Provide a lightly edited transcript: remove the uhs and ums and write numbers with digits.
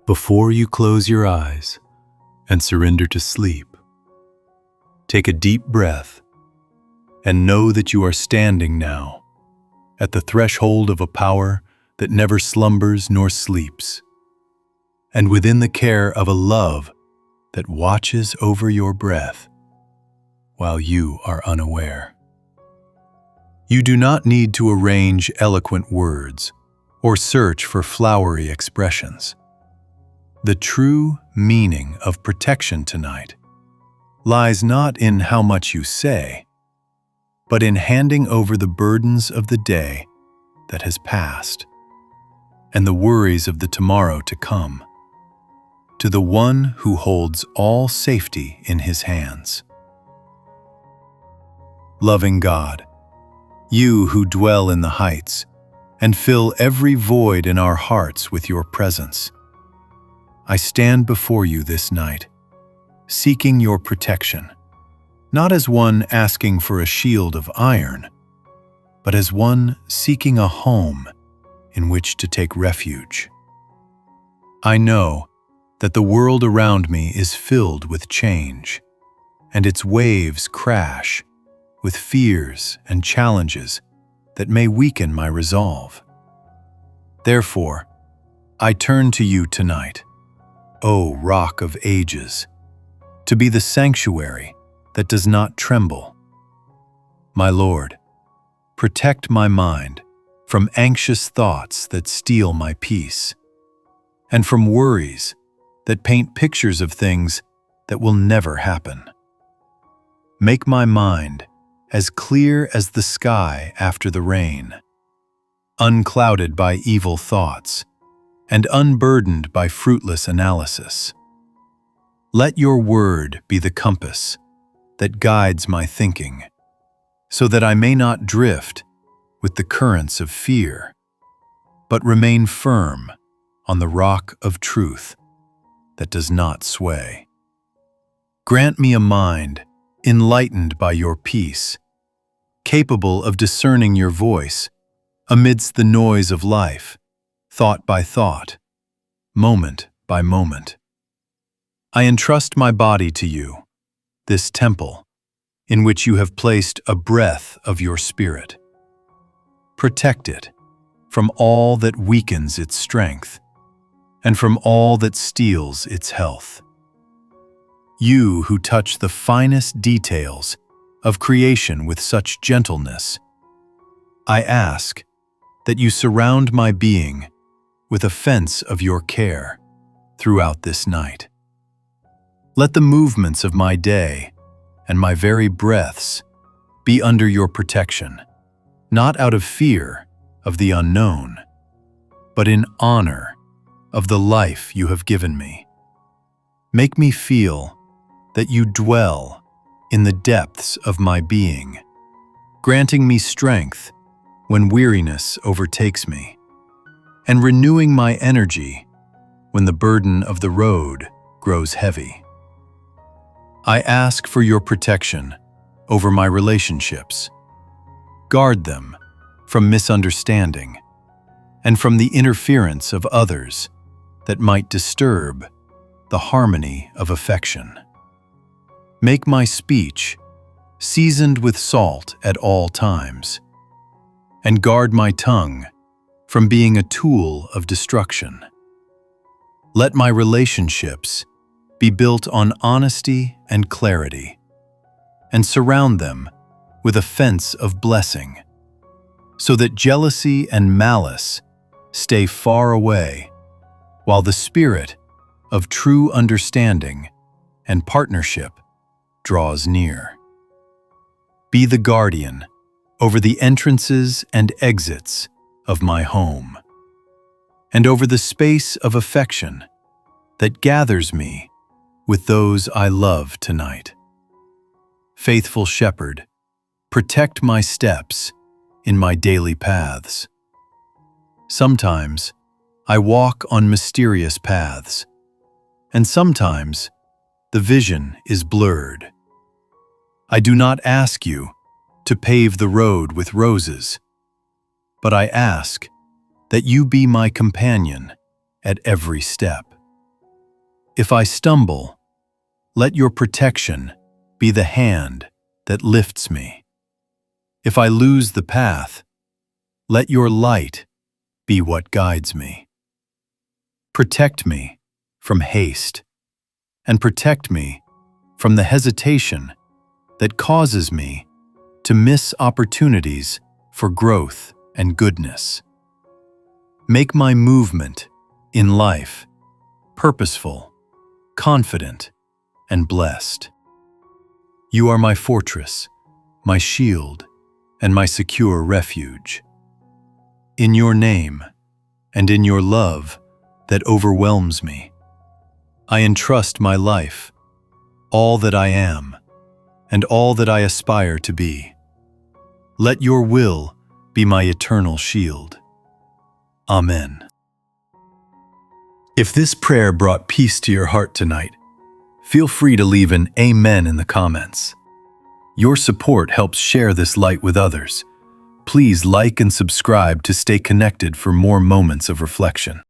Before you close your eyes and surrender to sleep, take a deep breath and know that you are standing now at the threshold of a power that never slumbers nor sleeps, and within the care of a love that watches over your breath while you are unaware. You do not need to arrange eloquent words or search for flowery expressions. The true meaning of protection tonight lies not in how much you say, but in handing over the burdens of the day that has passed and the worries of the tomorrow to come to the one who holds all safety in his hands. Loving God, you who dwell in the heights and fill every void in our hearts with your presence, I stand before you this night, seeking your protection, not as one asking for a shield of iron, but as one seeking a home in which to take refuge. I know that the world around me is filled with change, and its waves crash with fears and challenges that may weaken my resolve. Therefore, I turn to you tonight, O Rock of Ages, to be the sanctuary that does not tremble. My Lord, protect my mind from anxious thoughts that steal my peace, and from worries that paint pictures of things that will never happen. Make my mind as clear as the sky after the rain, unclouded by evil thoughts and unburdened by fruitless analysis. Let your word be the compass that guides my thinking, so that I may not drift with the currents of fear, but remain firm on the rock of truth that does not sway. Grant me a mind enlightened by your peace, capable of discerning your voice amidst the noise of life, thought by thought, moment by moment. I entrust my body to you, this temple in which you have placed a breath of your spirit. Protect it from all that weakens its strength and from all that steals its health. You who touch the finest details of creation with such gentleness, I ask that you surround my being with a fence of your care throughout this night. Let the movements of my day and my very breaths be under your protection, not out of fear of the unknown, but in honor of the life you have given me. Make me feel that you dwell in the depths of my being, granting me strength when weariness overtakes me, and renewing my energy when the burden of the road grows heavy. I ask for your protection over my relationships. Guard them from misunderstanding and from the interference of others that might disturb the harmony of affection. Make my speech seasoned with salt at all times, and guard my tongue from being a tool of destruction. Let my relationships be built on honesty and clarity, and surround them with a fence of blessing, so that jealousy and malice stay far away, while the spirit of true understanding and partnership draws near. Be the guardian over the entrances and exits of my home, and over the space of affection that gathers me with those I love tonight. Faithful Shepherd, protect my steps in my daily paths. Sometimes I walk on mysterious paths, and sometimes the vision is blurred. I do not ask you to pave the road with roses, but I ask that you be my companion at every step. If I stumble, let your protection be the hand that lifts me. If I lose the path, let your light be what guides me. Protect me from haste, and protect me from the hesitation that causes me to miss opportunities for growth and goodness. Make my movement in life purposeful, confident, and blessed. You are my fortress, my shield, and my secure refuge. In your name and in your love that overwhelms me, I entrust my life, all that I am, and all that I aspire to be. Let your will be my eternal shield. Amen. If this prayer brought peace to your heart tonight, feel free to leave an amen in the comments. Your support helps share this light with others. Please like and subscribe to stay connected for more moments of reflection.